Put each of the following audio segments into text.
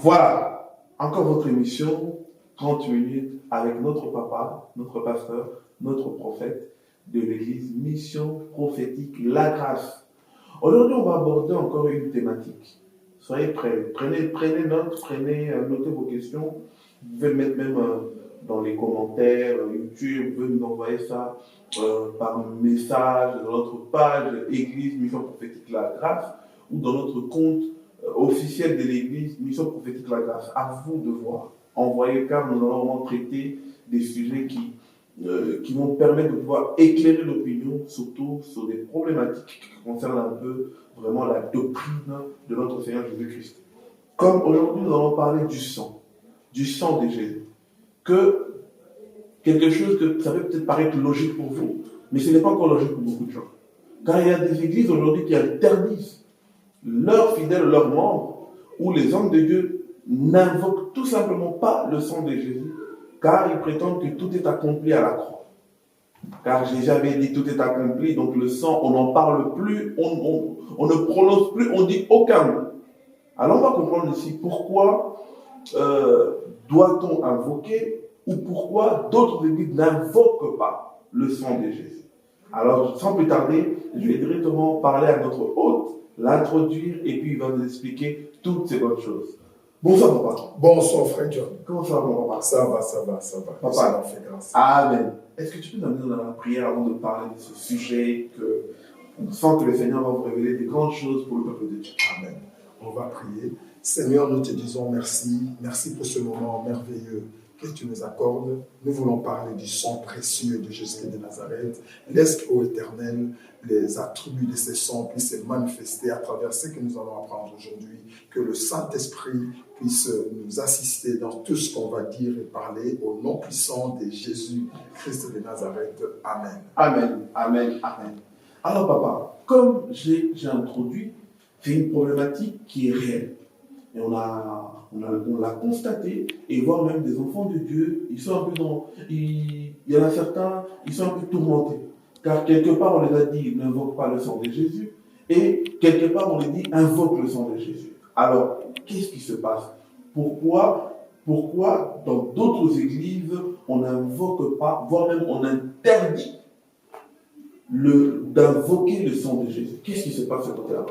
Voilà, encore votre émission, 30 minutes avec notre papa, notre pasteur, notre prophète de l'église Mission Prophétique La Grâce. Aujourd'hui, on va aborder encore une thématique. Soyez prêts, prenez note, notez vos questions. Vous pouvez le mettre même dans les commentaires, YouTube, vous pouvez nous envoyer ça par message dans notre page Église Mission Prophétique La Grâce ou dans notre compte officiel de l'Église Mission Prophétique La Grâce. À vous de voir. Envoyez, car nous allons vraiment traiter des sujets qui vont permettre de pouvoir éclairer l'opinion, surtout sur des problématiques qui concernent un peu vraiment la doctrine de notre Seigneur Jésus-Christ. Comme aujourd'hui, nous allons parler du sang de Jésus. Que quelque chose que ça peut peut-être paraître logique pour vous, mais ce n'est pas encore logique pour beaucoup de gens. Car il y a des églises aujourd'hui qui interdisent leurs fidèles, leurs membres, où les hommes de Dieu n'invoquent tout simplement pas le sang de Jésus, car ils prétendent que tout est accompli à la croix. Car Jésus avait dit tout est accompli, donc le sang, on n'en parle plus, on ne prononce plus, on dit aucun mot. Alors on va comprendre ici pourquoi doit-on invoquer ou pourquoi d'autres églises n'invoquent pas le sang de Jésus. Alors sans plus tarder, je vais directement parler à notre hôte, l'introduire et puis il va nous expliquer toutes ces bonnes choses. Bonsoir papa. Bonsoir frère John. Comment ça va mon papa? Ça va. Papa. Ça fait grâce. Amen. Est-ce que tu peux nous amener dans la prière avant de parler de ce sujet on sent que le Seigneur va vous révéler des grandes choses pour le peuple de Dieu? Amen. On va prier. Seigneur, nous te disons merci. Merci pour ce moment merveilleux que tu nous accordes. Nous voulons parler du sang précieux de Jésus de Nazareth. Laisse, ô Éternel, les attributs de ce sang puissent se manifester à travers ce que nous allons apprendre aujourd'hui. Que le Saint-Esprit puisse nous assister dans tout ce qu'on va dire et parler au nom puissant de Jésus-Christ de Nazareth. Amen. Amen. Alors papa, comme j'ai introduit, c'est une problématique qui est réelle. Et on l'a constaté, et voir même des enfants de Dieu, ils sont un peu il y en a certains, ils sont un peu tourmentés. Car quelque part, on les a dit, n'invoque pas le sang de Jésus, et quelque part, on les dit, invoque le sang de Jésus. Alors, qu'est-ce qui se passe? Pourquoi dans d'autres églises, on n'invoque pas, voire même on interdit d'invoquer le sang de Jésus? Qu'est-ce qui se passe à ce côté-là?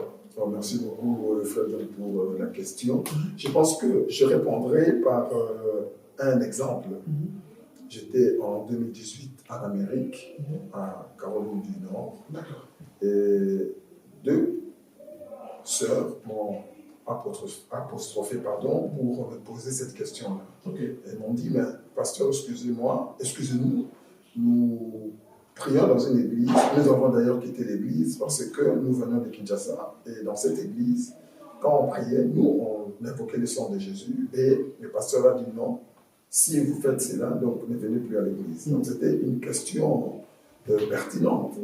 Merci beaucoup, frère John, pour la question. Je pense que je répondrai par un exemple. J'étais en 2018 en Amérique, à Caroline du Nord, et deux sœurs m'ont apostrophé pour me poser cette question-là. Elles m'ont dit, mais pasteur, excusez-nous, nous prions dans une église. Nous avons d'ailleurs quitté l'église parce que nous venons de Kinshasa. Et dans cette église, quand on priait, nous, on invoquait le sang de Jésus. Et le pasteur a dit non, si vous faites cela, donc ne venez plus à l'église. Donc c'était une question pertinente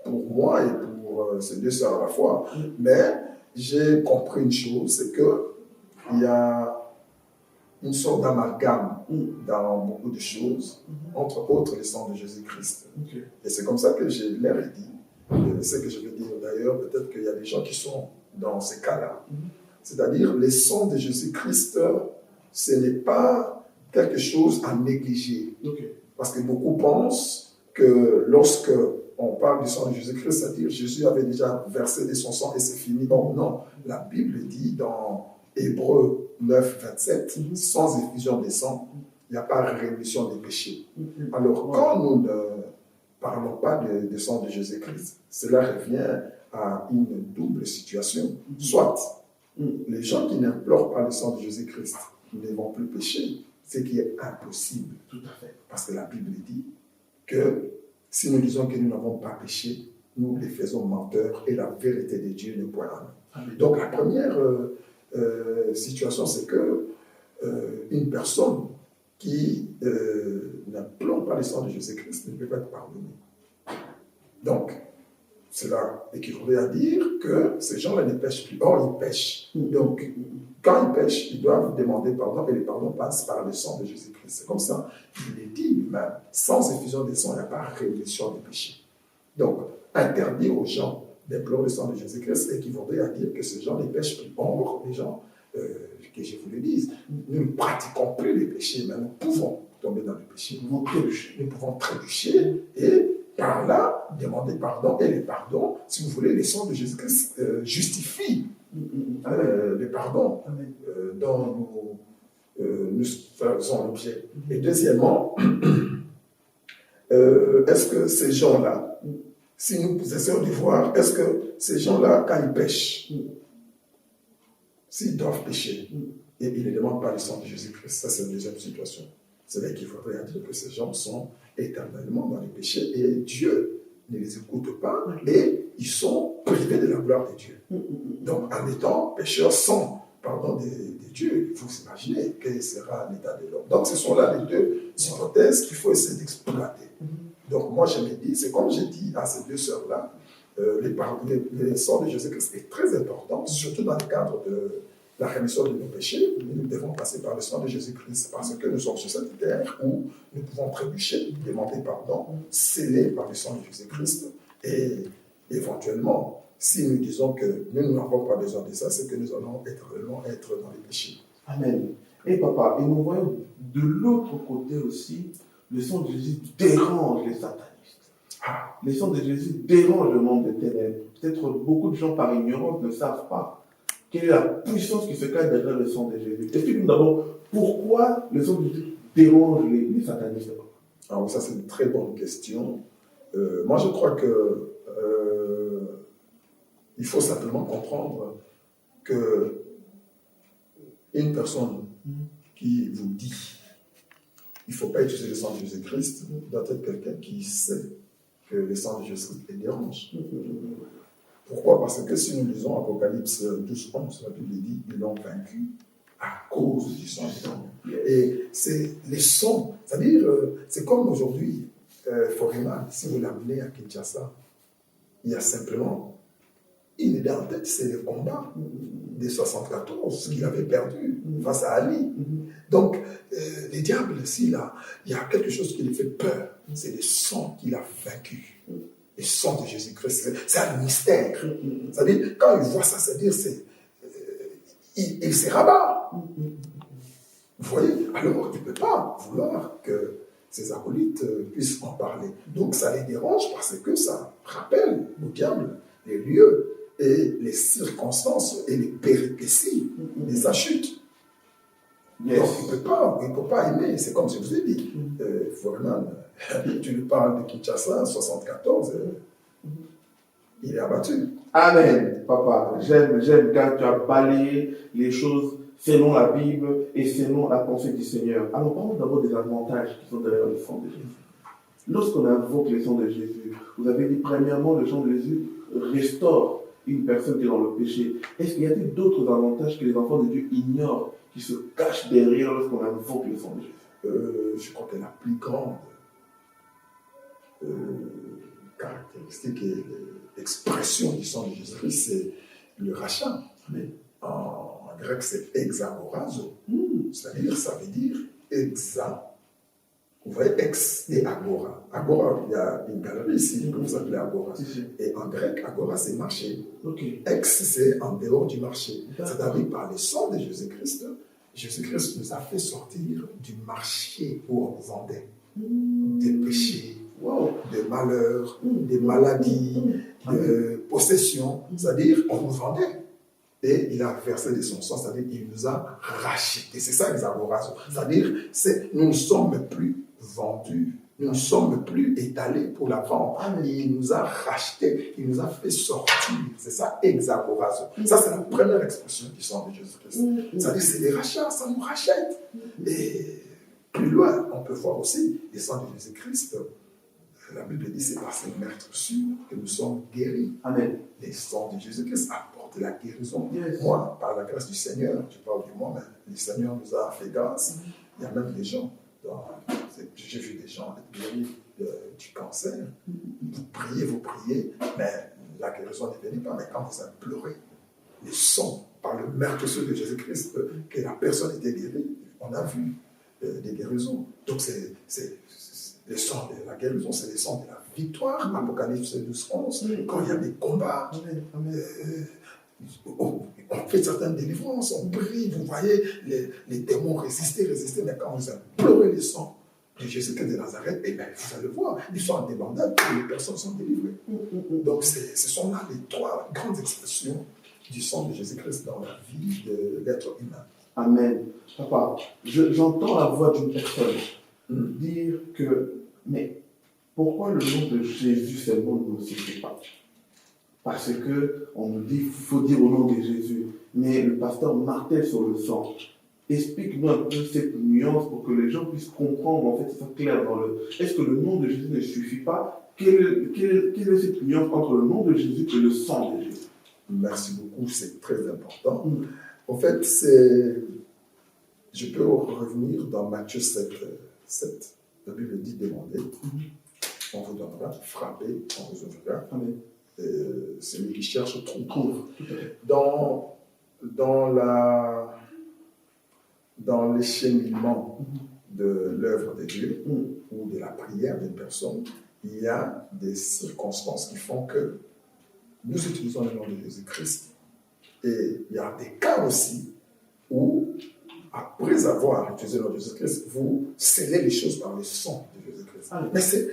pour moi et pour ces deux sœurs à la fois. Mais j'ai compris une chose, c'est qu'il y a une sorte d'amalgame dans beaucoup de choses, entre autres le sang de Jésus-Christ. Et c'est comme ça que je leur ai dit, ce que je veux dire d'ailleurs, peut-être qu'il y a des gens qui sont dans ces cas-là. C'est-à-dire, le sang de Jésus-Christ, ce n'est pas quelque chose à négliger. Parce que beaucoup pensent que lorsque on parle du sang de Jésus-Christ, c'est-à-dire Jésus avait déjà versé de son sang et c'est fini. Or non, la Bible dit dans Hébreux 9, 27, sans effusion de sang, il n'y a pas rémission des péchés. Alors, quand nous ne parlons pas de sang de Jésus-Christ, cela revient à une double situation. Soit les gens qui n'implorent pas le sang de Jésus-Christ ne vont plus pécher, ce qui est impossible. Tout à fait. Parce que la Bible dit que si nous disons que nous n'avons pas péché, nous les faisons menteurs et la vérité de Dieu n'est point en nous. Donc, la première situation, c'est que une personne qui n'implore pas le sang de Jésus-Christ ne peut pas être pardonnée. Donc, cela équivaut à dire que ces gens-là ne pêchent plus. Or, ils pêchent. Donc, quand ils pêchent, ils doivent demander pardon et le pardon passe par le sang de Jésus-Christ. C'est comme ça. Il est dit lui-même, sans effusion de sang, il n'y a pas rémission des péchés. Donc, interdire aux gens d'implorer le sang de Jésus-Christ équivaudrait à dire que ces gens ne pêchent plus. Or, les gens, que je vous le dise, nous ne pratiquons plus les péchés, mais nous pouvons tomber dans le péché. Nous pouvons trébucher. Nous pouvons trébucher et par là demander pardon. Et le pardon, si vous voulez, le sang de Jésus-Christ justifie le pardon dont nous faisons l'objet. Et deuxièmement, est-ce que ces gens-là, si nous essayons de voir, est-ce que ces gens-là, quand ils pêchent, s'ils doivent pécher, et ils ne demandent pas le sang de Jésus-Christ, ça c'est une deuxième situation. C'est là qu'il faudrait dire que ces gens sont éternellement dans les péchés et Dieu ne les écoute pas et ils sont privés de la gloire de Dieu. Donc en étant pécheurs sans pardon de Dieu, vous imaginez quel sera l'état de l'homme. Donc ce sont là les deux hypothèses qu'il faut essayer d'exploiter. Donc moi je me dis, c'est comme j'ai dit à ces deux sœurs-là, le sang de Jésus-Christ est très important, surtout dans le cadre de la rémission de nos péchés. Nous devons passer par le sang de Jésus-Christ parce que nous sommes sur cette terre où nous pouvons trébucher, demander pardon, scellés par le sang de Jésus-Christ. Et éventuellement, si nous disons que nous n'avons pas besoin de ça, c'est que nous allons réellement être dans les péchés. Amen. Et papa, et nous voyons de l'autre côté aussi, le sang de Jésus dérange les satanistes. Le sang de Jésus dérange le monde des ténèbres. Peut-être beaucoup de gens par ignorance ne savent pas quelle est la puissance qui se cache derrière le sang de Jésus. Explique-nous d'abord pourquoi le sang de Jésus dérange les satanistes. Alors ça c'est une très bonne question. Moi je crois que il faut simplement comprendre que une personne qui vous dit il ne faut pas utiliser le sang de Jésus-Christ doit être quelqu'un qui sait que le sang de Jésus-Christ les dérange. Pourquoi? Parce que si nous lisons Apocalypse 12, 11, la Bible dit ils l'ont vaincu à cause du sang. Et c'est les sons, c'est-à-dire, c'est comme aujourd'hui, Foreman, si vous l'amenez à Kinshasa, il y a simplement une idée en tête, c'est le combat de 74 qu'il avait perdu face à Ali. Donc, les diables, il y a quelque chose qui lui fait peur, c'est le sang qu'il a vaincu. Le sang de Jésus-Christ, c'est un mystère. C'est-à-dire, quand il voit ça, c'est-à-dire, il se rabat. Vous voyez? Alors, il ne peut pas vouloir que ces acolytes puissent en parler. Donc, ça les dérange parce que ça rappelle au diable les lieux et les circonstances et les péripéties de sa chute. Yes. Donc, il ne peut pas aimer. C'est comme je vous ai dit. Foreman, tu lui parles de Kinshasa, 74, il est abattu. Amen, papa. J'aime quand tu as balayé les choses selon la Bible et selon la pensée du Seigneur. Alors, parlons d'abord des avantages qui sont derrière le sang de Jésus. Lorsqu'on invoque le sang de Jésus, vous avez dit premièrement, le sang de Jésus restaure une personne qui est dans le péché. Est-ce qu'il y a d'autres avantages que les enfants de Dieu ignorent, qui se cachent derrière lorsqu'on invoque le sang de Jésus? Je crois que la plus grande caractéristique et l'expression du sang de Jésus-Christ, c'est le rachat. Mais en grec, c'est exagorazo. C'est-à-dire, ça veut dire exa. Vous voyez, ex et agora. Agora, il y a une galerie ici que vous appelez agora. Et en grec, agora, c'est marché. Ex, c'est en dehors du marché. C'est-à-dire, par le sang de Jésus-Christ, Jésus-Christ nous a fait sortir du marché où on vendait des péchés, des malheurs, des maladies, des possessions. C'est-à-dire, on nous vendait. Et il a versé de son sang, c'est-à-dire qu'il nous a rachetés. C'est ça les agorazos. C'est-à-dire, nous ne sommes plus vendus, nous ne sommes plus étalés pour la vente. Il nous a rachetés, il nous a fait sortir. C'est ça, exagorazo. Ça, c'est la première expression du sang de Jésus-Christ. C'est-à-dire, c'est des rachats, ça nous rachète. Et plus loin, on peut voir aussi le sang de Jésus-Christ. La Bible dit, c'est par ses meurtrissures que nous sommes guéris. Amen. Le sang de Jésus-Christ apporte la guérison. Yes. Moi, par la grâce du Seigneur, je parle du moi, mais le Seigneur nous a fait grâce. Il y a même des gens, j'ai vu des gens être guéris du cancer. Vous priez, mais la guérison ne venait pas. Mais quand vous implorez le sang, par le meurtrissure de Jésus-Christ, que la personne était guérie, on a vu des guérisons. Donc, c'est le sang de la guérison, c'est le sang de la victoire. Apocalypse 12, 11. Quand il y a des combats, on fait certaines délivrances, on prie, vous voyez les démons résister, mais quand vous implorez le sang de Jésus-Christ de Nazareth, eh bien, vous allez voir, ils sont indépendables et les personnes sont délivrées. Donc, ce sont là les trois grandes expressions du sang de Jésus-Christ dans la vie de l'être humain. Amen. Papa, j'entends la voix d'une personne dire que, mais pourquoi le nom de Jésus seulement ne suffit pas? Parce qu'on nous dit qu'il faut dire au nom de Jésus, mais le pasteur martèle sur le sang. Explique-nous un peu cette nuance pour que les gens puissent comprendre, en fait, c'est clair dans le... Est-ce que le nom de Jésus ne suffit pas? Quelle est cette nuance entre le nom de Jésus et le sang de Jésus? Merci beaucoup, c'est très important. En fait, je peux revenir dans Matthieu 7. La Bible dit demander, on vous donnera, frapper, on vous ouvrira. Celui qui cherche trouve. Dans les cheminements de l'œuvre de Dieu ou de la prière d'une personne, il y a des circonstances qui font que nous utilisons le nom de Jésus-Christ. Et il y a des cas aussi où, après avoir utilisé le nom de Jésus-Christ, vous scellez les choses par le sang de Jésus-Christ. Mais c'est,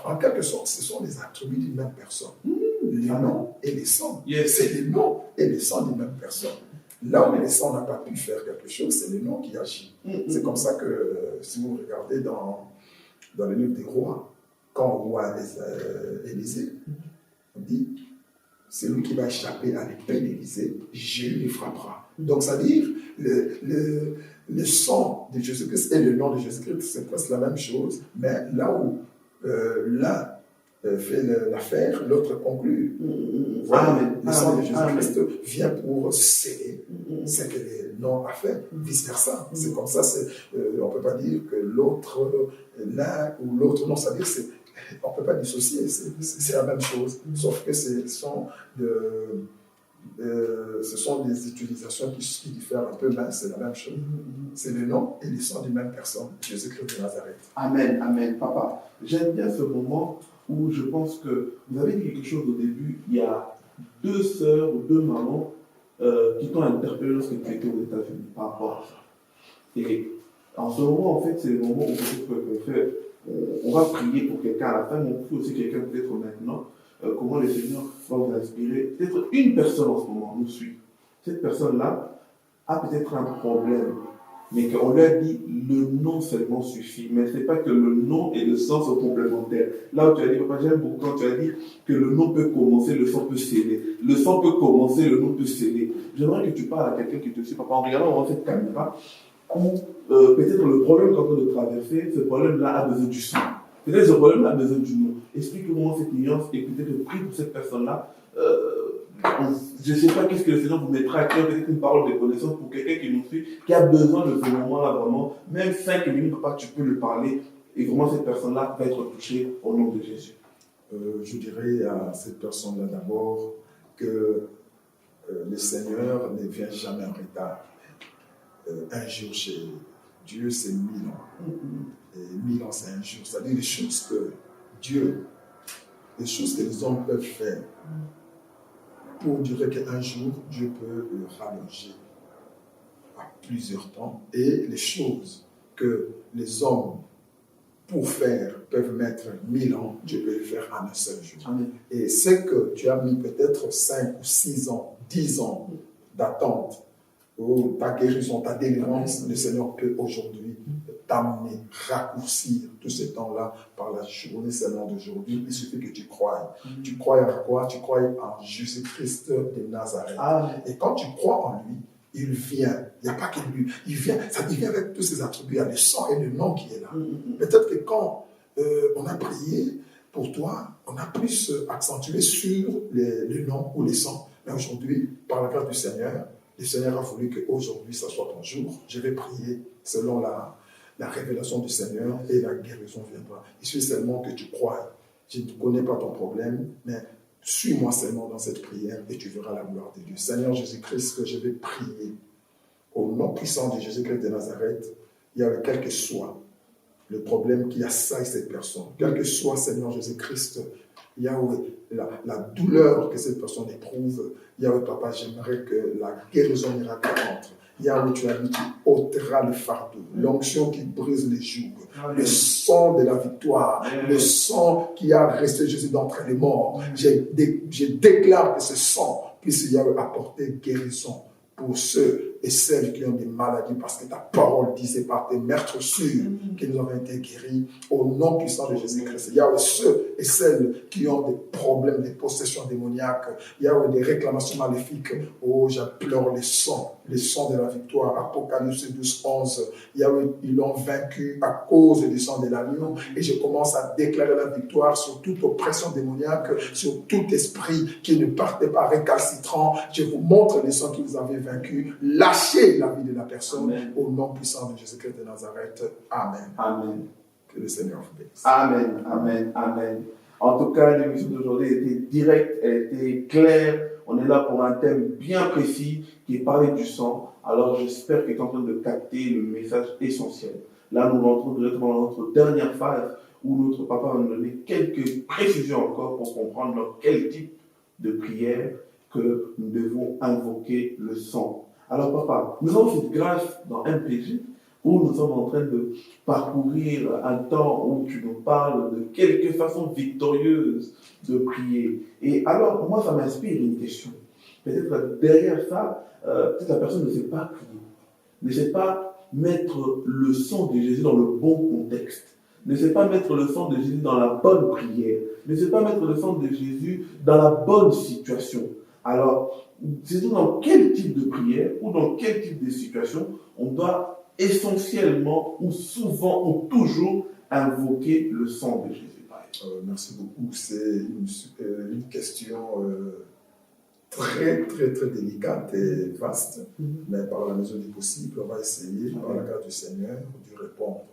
en quelque sorte, ce sont les attributs d'une même personne. Les noms et les sangs. C'est les noms et les sangs d'une même personne. Là où les sangs n'a pas pu faire quelque chose, c'est le nom qui agit. C'est comme ça que, si vous regardez dans le livre des rois, quand le roi Élisée, on dit, c'est lui qui va échapper à l'épée d'Élisée, Jéhu les frappera. Donc, c'est-à-dire, le sang de Jésus-Christ et le nom de Jésus-Christ, c'est presque la même chose, mais là où l'un fait l'affaire, l'autre conclut. Voilà, le sang de Jésus-Christ vient pour sceller ce que le nom a fait, vice-versa. C'est comme ça, on ne peut pas dire que l'autre, l'un ou l'autre, non, c'est-à-dire on ne peut pas dissocier, c'est la même chose, sauf que ce sont des utilisations qui diffèrent un peu, mais c'est la même chose. C'est le nom et le sang d'une même personne, Jésus-Christ de Nazareth. Amen, amen. Papa, j'aime bien ce moment où je pense que vous avez dit quelque chose au début. Il y a 2 sœurs ou 2 mamans qui t'ont interpellé lorsque tu étais aux États-Unis par rapport à ça. Et en ce moment, en fait, c'est le moment où on va prier pour quelqu'un à la fin, mais on prie aussi quelqu'un peut-être maintenant. Comment le Seigneur va vous inspirer. Peut-être une personne en ce moment nous suit. Cette personne-là a peut-être un problème, mais qu'on lui a dit le nom seulement suffit. Mais ce n'est pas que le nom et le sang sont complémentaires. Là où tu as dit, papa, j'aime beaucoup quand tu as dit que le nom peut commencer, le sang peut sceller. Le sang peut commencer, le nom peut sceller. J'aimerais que tu parles à quelqu'un qui te suit, papa, en regardant cette caméra, où peut-être le problème qu'on est en train de traverser, ce problème-là a besoin du sang. Peut-être ce problème-là a besoin du nom. Explique-moi cette nuance et peut-être prie pour cette personne-là. Je ne sais pas qu'est-ce que le Seigneur vous mettra à cœur, peut-être une parole de connaissance pour quelqu'un qui nous suit, qui a besoin de ce moment-là vraiment. Même 5 minutes, papa, tu peux le parler et vraiment cette personne-là va être touchée au nom de Jésus. Je dirais à cette personne-là d'abord que le Seigneur ne vient jamais en retard. Un jour chez Dieu, c'est 1000 ans. Et 1000 ans, c'est un jour. C'est-à-dire les choses que Dieu, les choses que les hommes peuvent faire pour durer qu'un jour, Dieu peut le rallonger à plusieurs temps. Et les choses que les hommes, pour faire, peuvent mettre 1000 ans, Dieu peut le faire en un seul jour. Amen. Et c'est que tu as mis peut-être 5 ou 6 ans, 10 ans d'attente pour ta guérison, ta délivrance, le Seigneur peut aujourd'hui t'amener, raccourcir tout ce temps-là par la journée seulement d'aujourd'hui. Il suffit que tu croies. Tu crois en quoi? Tu crois en Jésus-Christ de Nazareth. Amen. Et quand tu crois en lui, il vient. Il n'y a pas que lui. Il vient. Ça vient avec tous ses attributs. Il y a le sang et le nom qui est là. Peut-être que quand on a prié pour toi, on a plus accentué sur le nom ou le sang. Mais aujourd'hui, par la grâce du Seigneur, le Seigneur a voulu qu'aujourd'hui, ça soit ton jour. Je vais prier selon la révélation du Seigneur et la guérison viendra. Il suffit seulement que tu crois. Je ne connais pas ton problème, mais suis-moi seulement dans cette prière et tu verras la gloire de Dieu. Seigneur Jésus-Christ, que je vais prier au nom puissant de Jésus-Christ de Nazareth, il y a quel que soit le problème qui assaille cette personne, quel que soit, Seigneur Jésus-Christ, Yahweh, la douleur que cette personne éprouve, Yahweh, papa, j'aimerais que la guérison miracle entre. Yahweh, tu as dit, tu ôteras le fardeau, l'onction qui brise les jougs, le sang de la victoire, le sang qui a resté Jésus d'entre les morts. Je déclare que ce sang puisse Yahweh apporter guérison pour ceux et celles qui ont des maladies, parce que ta parole disait par tes maîtres sûrs qu'ils ont été guéris au nom puissant de Jésus-Christ. Il y a ceux et celles qui ont des problèmes, des possessions démoniaques, il y a des réclamations maléfiques. Oh, j'implore les sons de la victoire. Apocalypse 12, 11. Ils l'ont vaincu à cause du sang de l'agneau. Et je commence à déclarer la victoire sur toute oppression démoniaque, sur tout esprit qui ne partait pas récalcitrant. Je vous montre les sons que vous avez vaincus. Lâchez la vie de la personne. Amen. Au nom puissant de Jésus-Christ de Nazareth. Amen. Amen. Que le Seigneur vous bénisse. Amen. Amen. Amen. En tout cas, l'émission d'aujourd'hui était directe, elle était claire. On est là pour un thème bien précis qui est parler du sang. Alors j'espère que tu es en train de capter le message essentiel. Là, nous rentrons directement dans notre dernière phase où notre papa va nous donner quelques précisions encore pour comprendre dans quel type de prière que nous devons invoquer le sang. Alors papa, nous avons cette grâce dans MPJ où nous sommes en train de parcourir un temps où tu nous parles de quelques façons victorieuses de prier. Et alors, moi, ça m'inspire une question. Peut-être derrière ça, peut-être la personne ne sait pas prier, ne sait pas mettre le sang de Jésus dans le bon contexte, ne sait pas mettre le sang de Jésus dans la bonne prière, ne sait pas mettre le sang de Jésus dans la bonne situation. Alors, c'est dans quel type de prière ou dans quel type de situation on doit essentiellement ou souvent ou toujours invoquer le sang de Jésus. Merci beaucoup. C'est une question très, très, très délicate et vaste, mais par la mesure du possible, on va essayer, par la grâce du Seigneur, d'y répondre.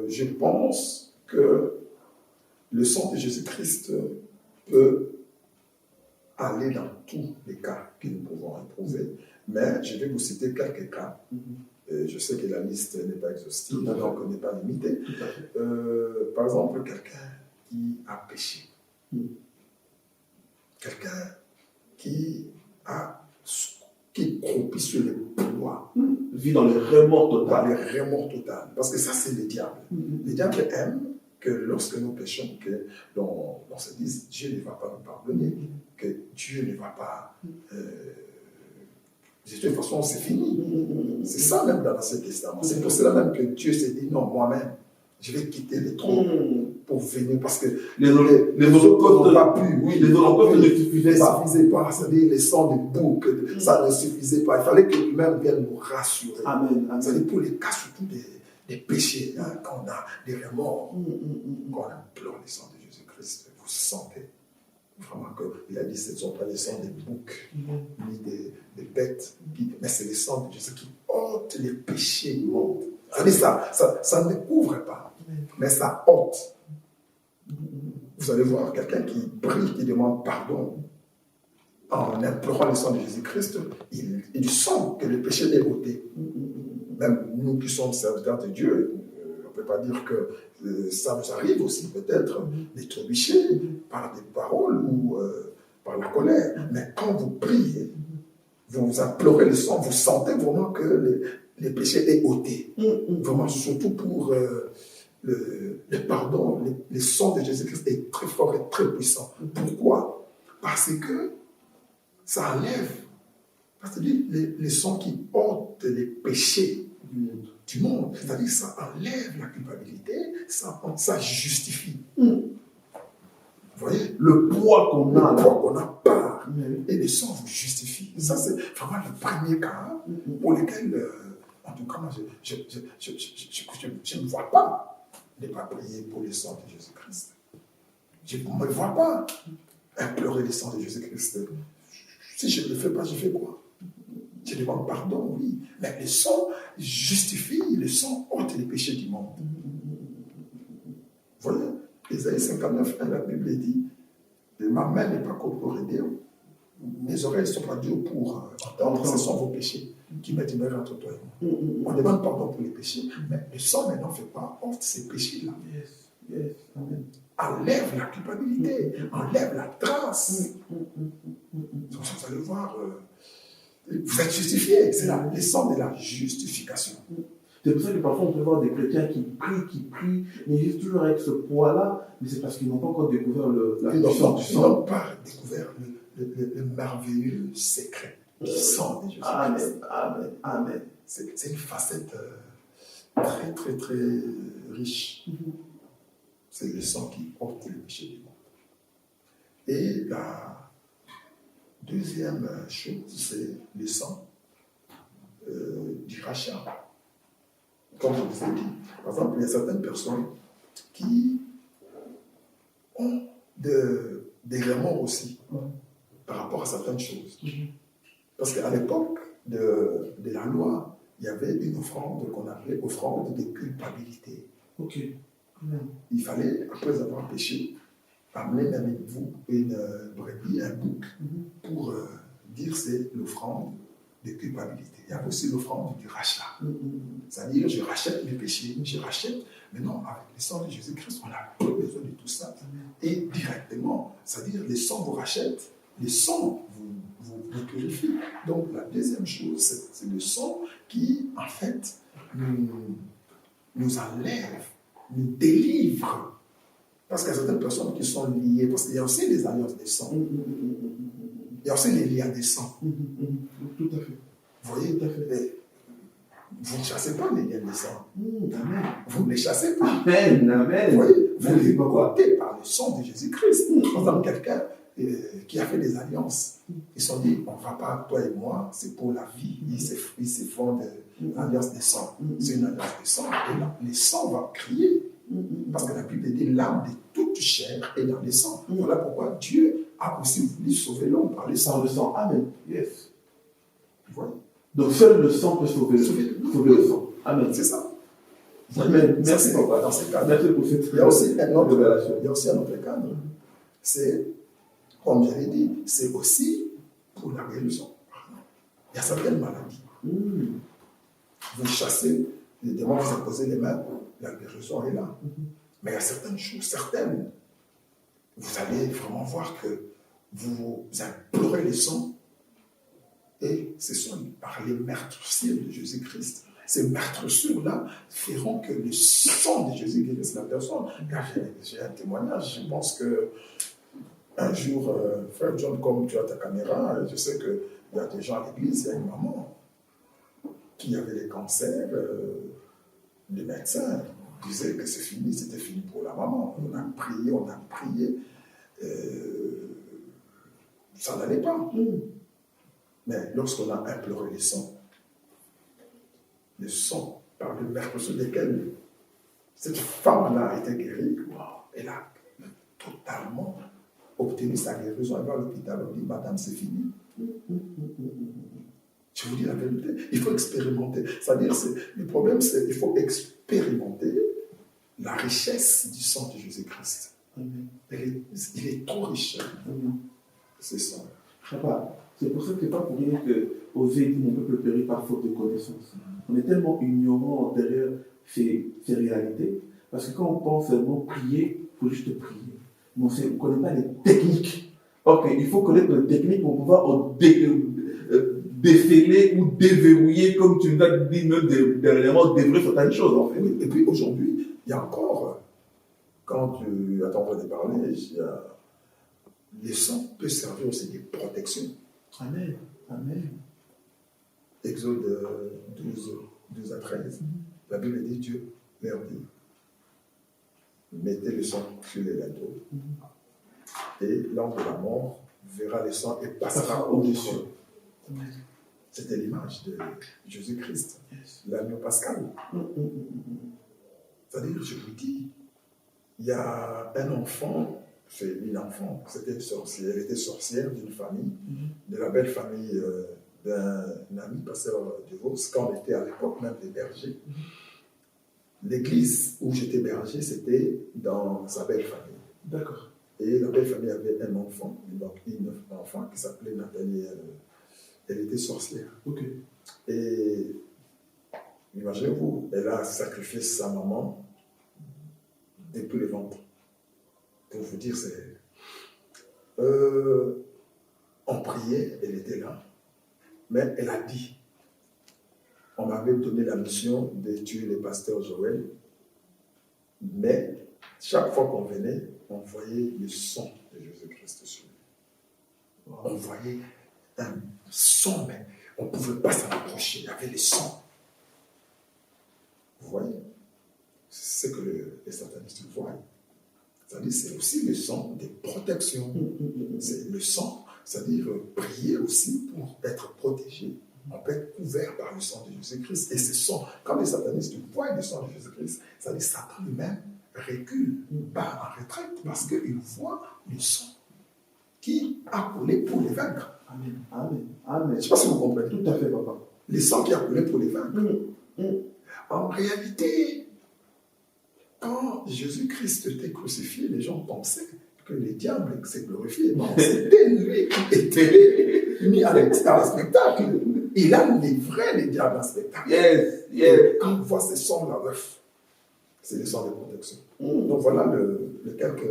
Je pense que le sang de Jésus-Christ peut aller dans tous les cas que nous pouvons éprouver, mais je vais vous citer quelques cas. Je sais que la liste n'est pas exhaustive, donc n'est pas limitée. Par exemple, quelqu'un qui a péché. Quelqu'un qui croupit sur les ploies. Vit dans le remords total. Dans le remords total. Parce que ça, c'est le diable. Le diable aime que lorsque nous péchons, on se dise Dieu ne va pas nous pardonner, que Dieu ne va pas. De toute façon, c'est fini. C'est ça même dans l'Ancien Testament. C'est pour cela même que Dieu s'est dit non, moi-même, je vais quitter le trône pour venir parce que les holocaustes n'ont pas pu. Oui, les holocaustes ne suffisaient pas. C'est-à-dire les sangs de bouc, ça ne suffisait pas. Il fallait que lui-même vienne nous rassurer. Amen. C'est-à-dire pour les cas surtout des péchés, quand on a des remords, quand on implore le sang de Jésus-Christ, vous sentez vraiment qu'il a dit ce ne sont pas les sangs des boucs, ni des bêtes, mais c'est les sangs de Jésus qui ôtent les péchés du monde. Ça ne couvre pas, mais ça ôte. Vous allez voir quelqu'un qui prie, qui demande pardon, en implorant le sang de Jésus-Christ, il sent que le péché est ôté. Même nous qui sommes serviteurs de Dieu, on ne peut pas dire que ça nous arrive aussi peut-être d'être trébucher par des paroles ou par la colère. Mais quand vous priez, vous implorez le sang, vous sentez vraiment que le péché est ôté. Vraiment, surtout pour le pardon, le sang de Jésus-Christ est très fort et très puissant. Pourquoi? Parce que ça enlève, parce que les sons qui ôtent les péchés du monde, c'est-à-dire ça enlève la culpabilité, ça justifie. Vous voyez? Le poids qu'on a part, et le sang vous justifie. Ça, c'est vraiment le premier cas pour lequel, en tout cas, moi, je ne vois pas ne pas prier pour le sang de Jésus-Christ. Je ne me vois pas implorer le sang de Jésus-Christ. Si je ne le fais pas, je fais quoi? Je demande pardon, oui. Mais le sang justifie, le sang ôte les péchés du monde. Vous voyez, Ésaïe 59, la Bible dit, ma main n'est pas corporée, mes oreilles ne sont pas dures pour entendre, ce sont vos péchés qui me demeurent entre toi et moi. On demande pardon pour les péchés, mais le sang maintenant ne fait pas ôte ces péchés-là. Yes, amen. enlève la culpabilité, enlève la trace. Donc, vous allez voir, vous êtes justifié. C'est le sang de la justification. C'est pour ça que parfois on peut voir des chrétiens qui prient, mais ils vivent toujours avec ce poids-là, mais c'est parce qu'ils n'ont pas encore découvert la puissance du sang. Ils n'ont pas découvert le merveilleux secret du sang de Jésus-Christ. Amen, amen, amen. C'est une facette très, très, très riche. C'est le sang qui ôte le péché du monde. Et la deuxième chose, c'est le sang du rachat. Comme je vous ai dit, par exemple, il y a certaines personnes qui ont des remords aussi par rapport à certaines choses. Parce qu'à l'époque de la loi, il y avait une offrande qu'on appelait offrande de culpabilité. Ok. Il fallait, après avoir péché, amener même avec vous une brebis, un bouc, pour dire c'est l'offrande de culpabilité. Il y a aussi l'offrande du rachat. C'est-à-dire, je rachète mes péchés, je rachète. Mais non, avec le sang de Jésus-Christ, on n'a pas besoin de tout ça. Et directement, c'est-à-dire, le sang vous rachète, le sang vous purifie. Donc, la deuxième chose, c'est le sang qui, en fait, nous enlève, nous délivre. Parce qu'il y a certaines personnes qui sont liées, parce qu'il y a aussi les alliances des sangs. Il y a aussi les liens des sangs. Tout à fait. Vous voyez, tout à fait. Vous ne chassez pas les liens des sangs. Amen. Vous ne les chassez pas. Amen, amen. Vous voyez, vous les portez par le sang de Jésus-Christ. Par exemple, quelqu'un qui a fait des alliances, ils se sont dit, on ne va pas, toi et moi, c'est pour la vie. Ils se font de l'alliance des sangs. C'est une alliance des sangs. Et là, les sangs vont crier. Parce que la Bible dit l'âme de toute chair est dans les sangs. Voilà pourquoi Dieu a aussi voulu sauver l'homme par les sangs. Par le sang. Amen. Yes. Vous voyez? Donc seul le sang peut sauver le sang. Amen. C'est ça. Amen. Merci papa. Dans ce cadre. Merci pour cette il y a aussi un autre, révélation. il y a aussi un autre cadre. C'est, comme je l'ai dit, c'est aussi pour la guérison. Il y a certaines maladies. Vous chassez, les démons vous imposez les mains, la guérison est là. Mais il y a certaines choses, certaines, vous allez vraiment voir que vous implorez le sang et ce sont par les meurtrissures de Jésus-Christ. Ces meurtrissures-là feront que le sang de Jésus guérisse la personne. Car j'ai un témoignage, je pense que un jour, frère John, comme tu as ta caméra, je sais qu'il y a des gens à l'église, il y a une maman qui avait des cancers, les médecins disaient que c'est fini, c'était fini pour la maman. On a prié, ça n'allait pas. Mais lorsqu'on a imploré le sang par le mercredi desquels cette femme-là a été guérie, elle a totalement obtenu sa guérison. Elle va à l'hôpital, on dit, madame, c'est fini. Je vous dis la vérité, il faut expérimenter. C'est-à-dire, le problème, c'est qu'il faut expérimenter la richesse du sang de Jésus-Christ. Il est trop riche. C'est ça. Papa, c'est pour ça que c'est pas pour rien que Osée dit mon peuple périt par faute de connaissance. On est tellement ignorant derrière ces réalités, parce que quand on pense seulement prier, il faut juste prier. Mais on ne connaît pas les techniques. Ok, il faut connaître les techniques pour pouvoir déceler ou déverrouiller, comme tu nous as dit même dernièrement, déverrouiller certaines choses en fait. Oui. Et puis aujourd'hui, il y a encore, quand tu attends de parler, le sang peut servir aussi de protection. Amen. Amen. Exode 12 à 13. La Bible dit Dieu leur dit mettez le sang sur les linteaux. Et l'ange de la mort verra le sang et passera au-dessus. C'était l'image de Jésus-Christ, l'agneau pascal. C'est-à-dire, je vous dis, il y a un enfant, c'est une enfant, c'était une sorcière, elle était sorcière d'une famille, de la belle famille d'un ami, pasteur de Vos, quand on était à l'époque même des bergers. L'église où j'étais berger, c'était dans sa belle famille. D'accord. Et la belle famille avait un enfant, une enfant qui s'appelait Nathalie. Elle était sorcière. Okay. Et imaginez-vous, elle a sacrifié sa maman depuis le ventre. pour vous dire, c'est... on priait, elle était là, mais elle a dit, on m'avait donné la mission de tuer le pasteur Joël, mais chaque fois qu'on venait, on voyait le sang de Jésus-Christ sur lui. On voyait un sang, mais on ne pouvait pas s'en approcher, il y avait le sang. Vous voyez, c'est ce que les satanistes voient. C'est-à-dire c'est aussi le sang de protection. C'est le sang, c'est-à-dire prier aussi pour être protégé. On peut être couvert par le sang de Jésus-Christ. Et ce sang, quand les satanistes voient le sang de Jésus-Christ, c'est-à-dire Satan lui-même recule, part en retraite, parce qu'il voit le sang qui a coulé pour les vaincre. Amen. Amen. Amen. Je ne sais pas si vous comprenez. Tout à fait, papa. Le sang qui a coulé pour les vaincre. En réalité, quand Jésus-Christ était crucifié, les gens pensaient que le diable s'est glorifié. Non, c'était lui qui était mis en spectacle. Il a livré le diable en spectacle. Yes, Et yes. quand on voit ce sang-là, c'est le sang de protection. Donc voilà les quelques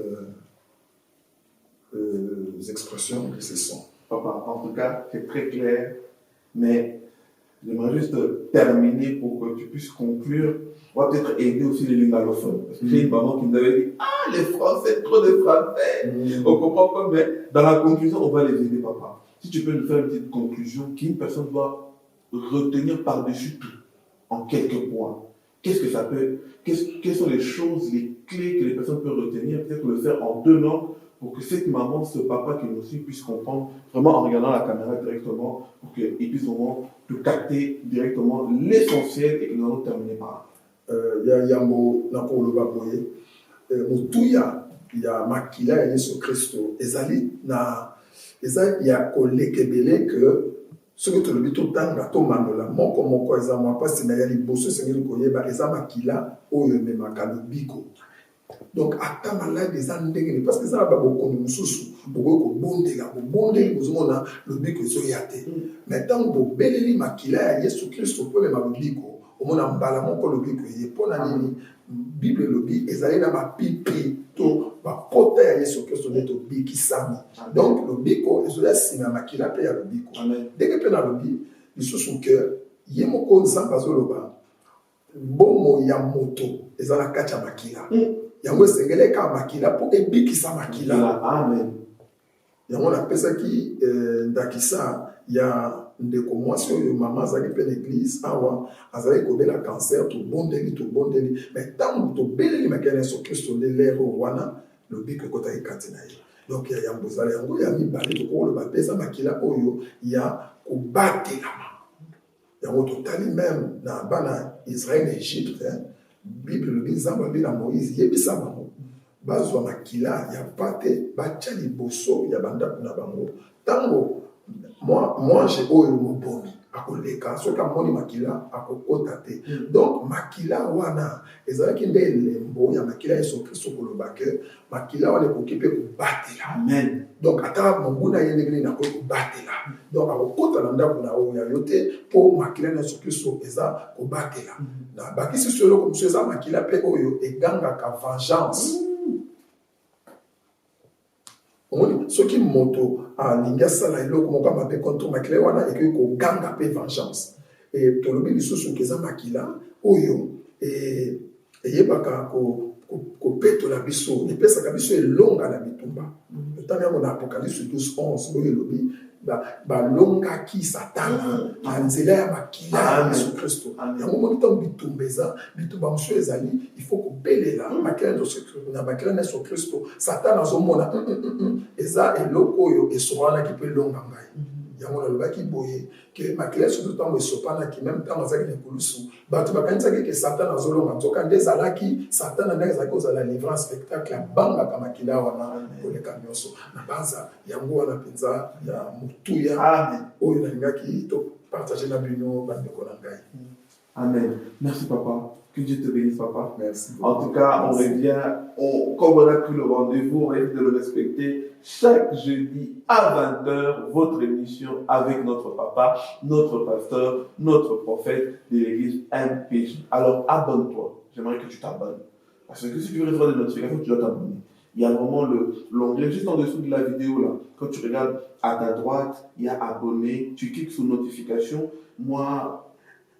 expressions de ce sang. Papa, en tout cas, c'est très clair, mais j'aimerais juste terminer pour que tu puisses conclure. On va peut-être aider aussi les lingalophones. Parce que j'ai une maman qui nous avait dit, les Français, trop de Français. On comprend pas, mais dans la conclusion, on va les aider, papa. Si tu peux nous faire une petite conclusion qu'une personne doit retenir par-dessus tout, en quelques points. Qu'est-ce que ça peut, quelles sont les choses, les clés que les personnes peuvent retenir, peut-être le faire en 2 langues, pour que cette maman, ce papa qui nous suit puisse comprendre, vraiment en regardant la caméra directement, pour qu'il puisse vraiment te capter directement l'essentiel et que nous allons terminer par là. Il y a un mot, il y a makila ya Yesu Christo ezali na eza ya kolekebele que ce que tu le dis tout temps gato manola moko eza mwa pasi na ya liboso sengeli koyeba eza makila oyo memaka lobiko. Donc ata malade eza ndenge parce que ça ba bokono mususu boko bondela bozomona lobiko ezoya te. Maintenant bo beleli makila ya Yesu Christo po mema lobiko omona mbala moko lobiko ye pona nini Bible lobi ezali na mapipi to bapota ya Yesu Kristo neto bikisami. Donc lobiko ezoya sima makila pe ya lobiko. Dès que na lobi lisusu que ye moko nzamba zoloba bomo ya moto ezala kacha makila. Yango esengele ka makila po ebikisa makila. Amen. Yango na pesa ki ndakisa ya ndeko mwasi oyo mama azali mpe l'église awa azali kobela cancer tobondeli mais ntango tobeleli makila Yesu Kristo nde lero wana lobiko ekotaki kati na ye. Donc ya yango ezala yango ya mibale tokoloba mpe eza makila oyo ya kobatelama. Yango totali même na bana Israël na Égypte, Bible lobi nzambe abi na Moïse yebisa bango bazwa makila ya pate batya liboso ya bandako na bango ntango moi j'ai oyo mobomi akoleka soki amoni makila akokota te. Donc makila wana ezalaki nde elembo ya makila Yesu Kristo koloba ke makila wana ekoki mpe kobatela. Amen. Donc ata monguna ye ndenge nini akoki kobatela. Donc akokota na ndako na oyo ya yo te mpo makila na Yesu Kristo eza kobatela. Na bakisi so eloko mosusu eza makila mpe oyo egangaka vengeance. Soki moto alingi asala eloko moko mabe contre makila wana ekoki koganga mpe vengeance. Et tolobi lisusu keza makila oyo eyebaka kopetola biso epesaka biso elonga na bitumba. Totali yango na Apocalypse 12:11 oyo elobi balongaki satana na nzela ya makila ya Yesu Kristo. Yango moni ntango bitumba mosusu ezali il faut kobelela makila na Yesu Kristo. Satana azomona eza eloko oyo esopanaki mpe elonga ngai. Yango nalobaki boye ke makila surtout ntango esopanaki même ntango azalaki na ekulusu bato bakanisaki ke satana azolonga nzoka nde ezalaki satana ndenge ezalaki kozala livre spectacle abangaka makila wana koleka nyonso na banza yango wana mpenza ya motuya oyo nalingaki topartage na bino bandeko na ngai. Amen. Merci papa. Que Dieu te bénisse, papa. Merci. En tout cas, on revient, comme on a pris le rendez-vous, on va essayer de le respecter. Chaque jeudi à 20h, votre émission avec notre papa, notre pasteur, notre prophète de l'église MPJ. Alors abonne-toi. J'aimerais que tu t'abonnes. Parce que si tu veux recevoir des notifications, tu dois t'abonner. Il y a vraiment l'onglet juste en dessous de la vidéo là. Quand tu regardes à ta droite, il y a abonné, tu cliques sur notification. Moi,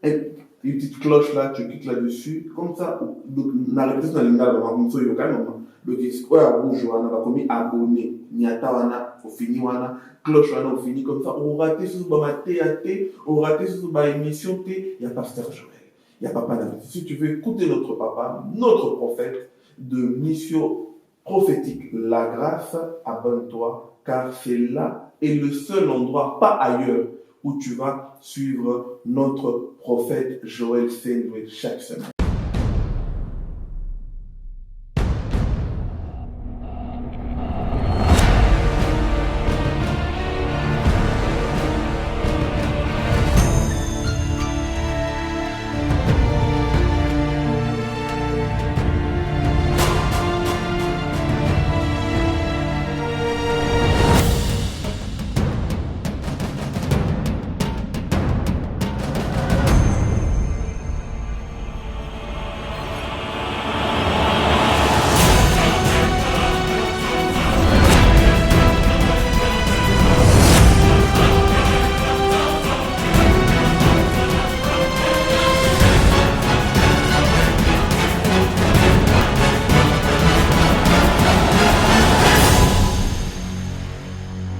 une petite cloche là, tu cliques là-dessus. Comme ça, donc, na répétition na lingala, comme ça, il y a quand même. Donc, c'est quoi, rouge, on a commis abonné. Niata, wana, au fini, wana, cloche, wana, au fini, comme ça. On raté sur ma TAT, on raté sur ma émission T. Il y a Pasteur Joël. Il y a Papa David. Si tu veux écouter notre papa, notre prophète de mission prophétique, la grâce, abonne-toi, car c'est là et le seul endroit, pas ailleurs, où tu vas suivre notre prophète Joël Saint-Louis chaque semaine.